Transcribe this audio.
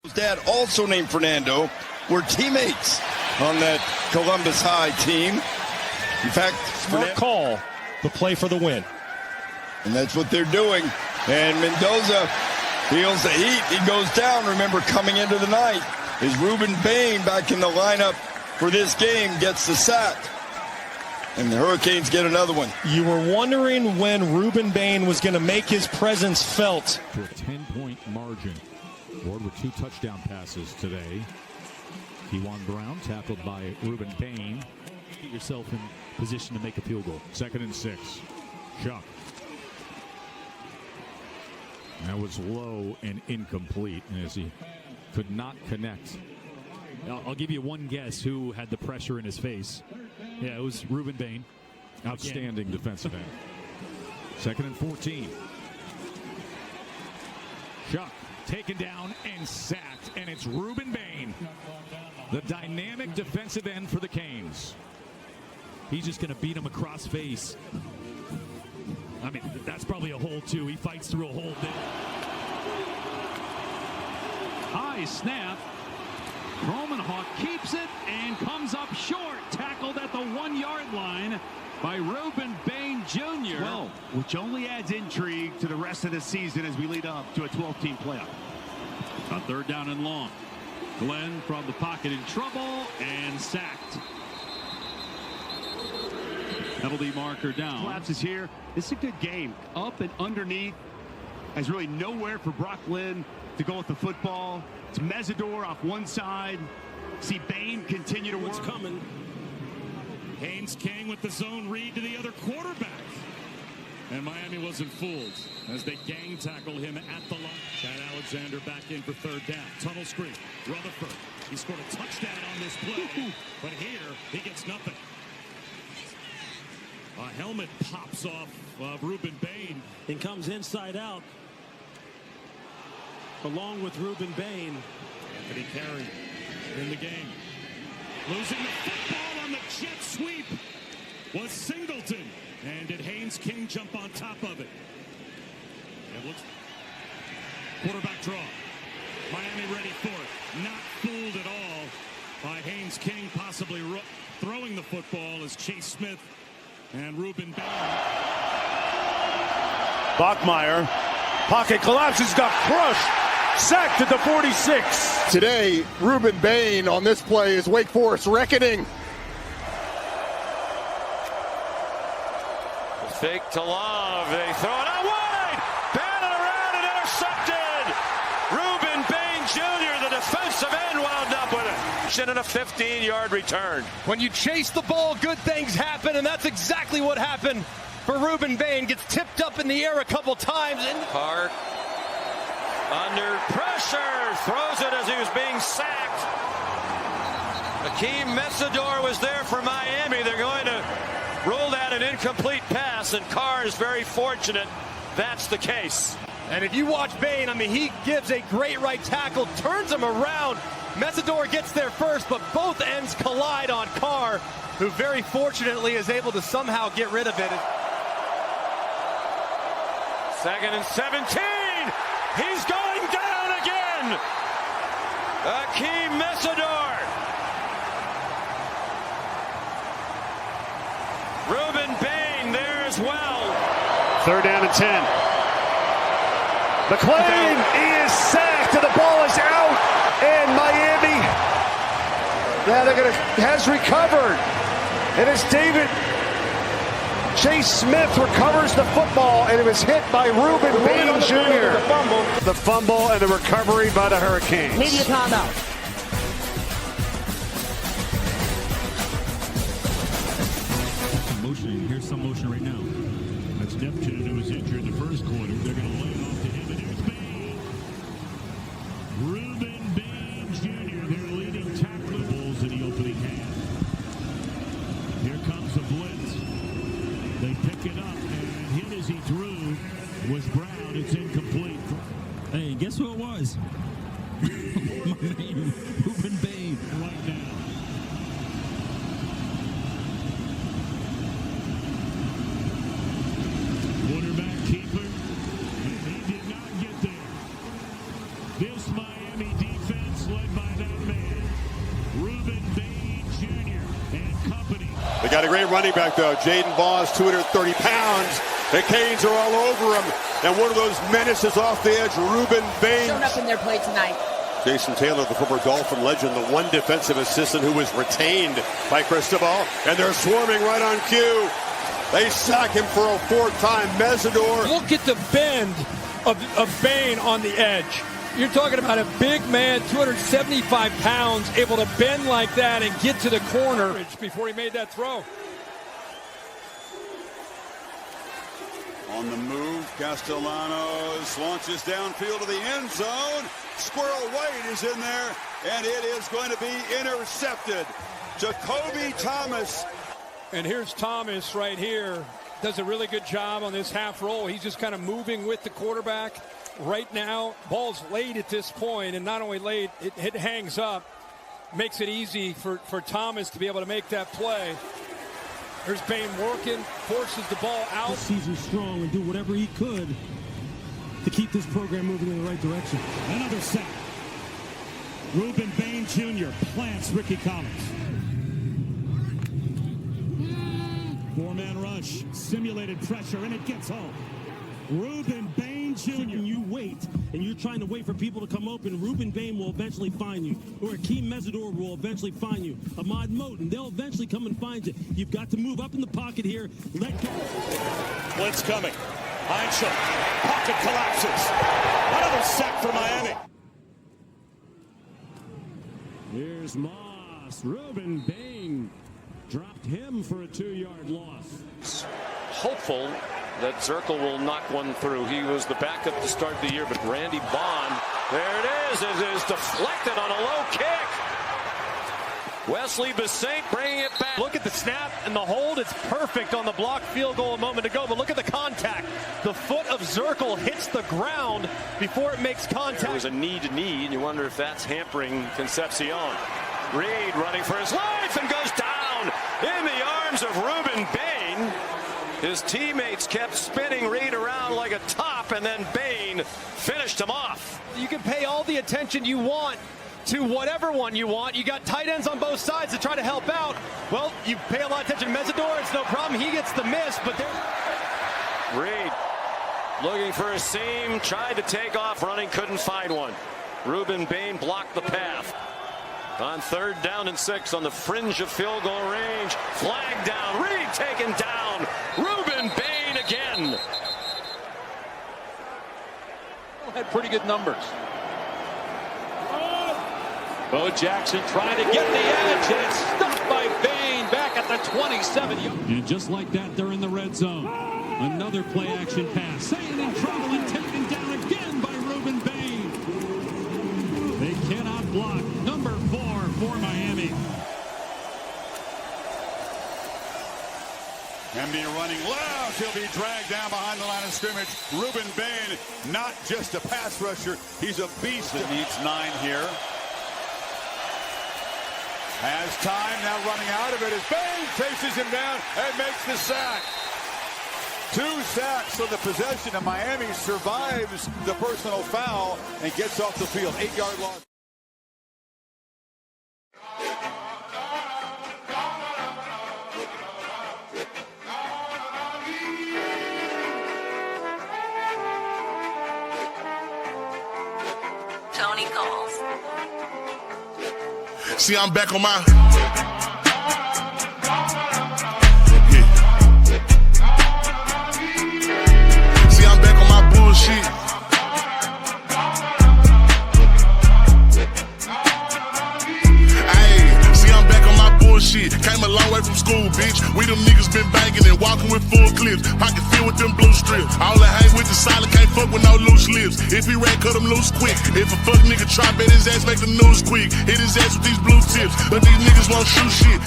His dad, also named Fernando, were teammates on that Columbus High team. In fact, smart call, the play for the win. And that's what they're doing. And Mendoza feels the heat. He goes down. Remember, coming into the night is Rueben Bain back in the lineup for this game, gets the sack. And the Hurricanes get another one. You were wondering when Rueben Bain was going to make his presence felt. To a 10-point margin. Ward with 2 touchdown passes today. Kewan Brown tackled by Rueben Bain. Get yourself in position to make a field goal. 2nd and 6. Shuck. That was low and incomplete as he could not connect. I'll give you one guess who had the pressure in his face. Yeah, it was Rueben Bain. Outstanding defensive end. 2nd and 14. Shuck taken down and sacked, and it's Rueben Bain, the dynamic defensive end for the Canes. He's just going to beat him across face. I mean, that's probably a hole, too. He fights through a hole there. High snap. Romanhawk keeps it and comes up short. Tackled at the 1-yard line by Rueben Bain Jr. Well, which only adds intrigue to the rest of the season as we lead up to a 12-team playoff. A 3rd down and long. Glenn from the pocket in trouble and sacked. Penalty marker down. Collapses here. This is a good game. Up and underneath. There's really nowhere for Brock Lynn to go with the football. It's Mesidor off one side. See Bain continue to work. What's coming? Haynes King with the zone read to the other quarterback. And Miami wasn't fooled as they gang tackle him at the line. Chad Alexander back in for 3rd down. Tunnel screen. Rutherford. He scored a touchdown on this play. But here, he gets nothing. A helmet pops off of Rueben Bain. And comes inside out. Along with Rueben Bain. Anthony Carey in the game. Losing the football on the jet sweep was Singleton. And did Haynes King jump on top of it? It looks quarterback draw. Miami ready for it. Not fooled at all by Haynes King possibly throwing the football as Chase Smith and Rueben Bain. Bachmeier. Pocket collapses, got crushed. Sacked at the 46. Today, Rueben Bain on this play is Wake Forest reckoning. Fake to Love. They throw it out wide. Batted around and intercepted. Rueben Bain Jr., the defensive end, wound up with it. And a 15-yard return. When you chase the ball, good things happen, and that's exactly what happened for Rueben Bain. Gets tipped up in the air a couple times. And Park under pressure. Throws it as he was being sacked. Akeem Mesidor was there for Miami. They're going to roll out an incomplete pass, and Carr is very fortunate that's the case. And if you watch Bain, I mean, he gives a great right tackle, turns him around. Mesidor gets there first, but both ends collide on Carr, who very fortunately is able to somehow get rid of it. 2nd and 17. He's going down again. Akeem Mesidor. Rueben Bain there as well. 3rd down and 10. McLean is sacked and the ball is out. And Miami, has recovered. And it's David Chase Smith recovers the football, and it was hit by Rueben Bain Jr. The fumble and the recovery by the Hurricanes. Media timeout. Motion. Here's some motion right now. That's Neptune, who was injured in the 1st quarter. They're going to lay it off to him, and there's Bain. Rueben Bain Jr., their leading tackler. Bulls in the opening half. Here comes the blitz. They pick it up, and hit as he threw was Brown. It's incomplete. Hey, guess who it was? Rueben Bain right now. Quarterback keeper, and he did not get there. This Miami defense got a great running back, though. Jaden Voss, 230 pounds. The Canes are all over him. And one of those menaces off the edge, Rueben Bain. Showing up in their play tonight. Jason Taylor, the former Dolphin legend, the one defensive assistant who was retained by Cristobal. And they're swarming right on cue. They sack him for a fourth time. Mesidor. Look at the bend of Bain on the edge. You're talking about a big man, 275 pounds, able to bend like that and get to the corner before he made that throw. On the move, Castellanos launches downfield to the end zone. Squirrel White is in there, and it is going to be intercepted. Jacoby Thomas. And here's Thomas right here. Does a really good job on this half roll. He's just kind of moving with the quarterback. Right now, ball's late at this point, and not only late, it hangs up. Makes it easy for Thomas to be able to make that play. There's Bain working, forces the ball out. This season strong and do whatever he could to keep this program moving in the right direction. Another sack. Rueben Bain Jr. plants Ricky Collins. Four-man rush, simulated pressure, and it gets home. Rueben Bain Jr. When you wait, and you're trying to wait for people to come open, Rueben Bain will eventually find you. Or Akeem Mesidor will eventually find you. Ahmad Moten, they'll eventually come and find you. You've got to move up in the pocket here. Let go. Blitz coming. Heinschel. Pocket collapses. Another sack for Miami. Here's Moss. Rueben Bain dropped him for a 2-yard loss. Hopeful that Zirkle will knock one through. He was the backup to start the year, but Randy Bond, there it is. It is deflected on a low kick. Wesley Bassett bringing it back. Look at the snap and the hold. It's perfect on the blocked field goal a moment ago, but look at the contact. The foot of Zirkle hits the ground before it makes contact. There was a knee to knee, and you wonder if that's hampering Concepcion. Reed running for his life and goes down in the arms of Rueben Bain. His teammates kept spinning Reed around like a top, and then Bain finished him off. You can pay all the attention you want to whatever one you want. You got tight ends on both sides to try to help out. Well, you pay a lot of attention to Mesidor. It's no problem. He gets the miss, but Reed looking for a seam, tried to take off running, couldn't find one. Rueben Bain blocked the path. On 3rd down and 6 on the fringe of field goal range. Flag down. Reed taken down. Rueben Bain again. Had pretty good numbers. Bo Jackson trying to get the edge, and it's stopped by Bain back at the 27. And just like that, they're in the red zone. Another play action pass. Saying in trouble and taken down again by Rueben Bain. They cannot block. Number 4 for Miami. Embiid running left. He'll be dragged down behind the line of scrimmage. Rueben Bain, not just a pass rusher. He's a beast that needs 9 here. Has time, now running out of it as Bain chases him down and makes the sack. 2 sacks on the possession, and Miami survives the personal foul and gets off the field. 8-yard loss. Tony calls. See, I'm back on my... See, I'm back on my bullshit. Ayy, see, I'm back on my bullshit. Came a long way from school, bitch. We them niggas been banging and walking with full clips. Pocket filled with them blue strips. All I hang with the solid, can't fuck with no loose lips. If he ran, cut him loose quick. If a fuck nigga try, bet his ass make the news quick. Hit his ass with these blue tips, but these niggas won't shoot shit.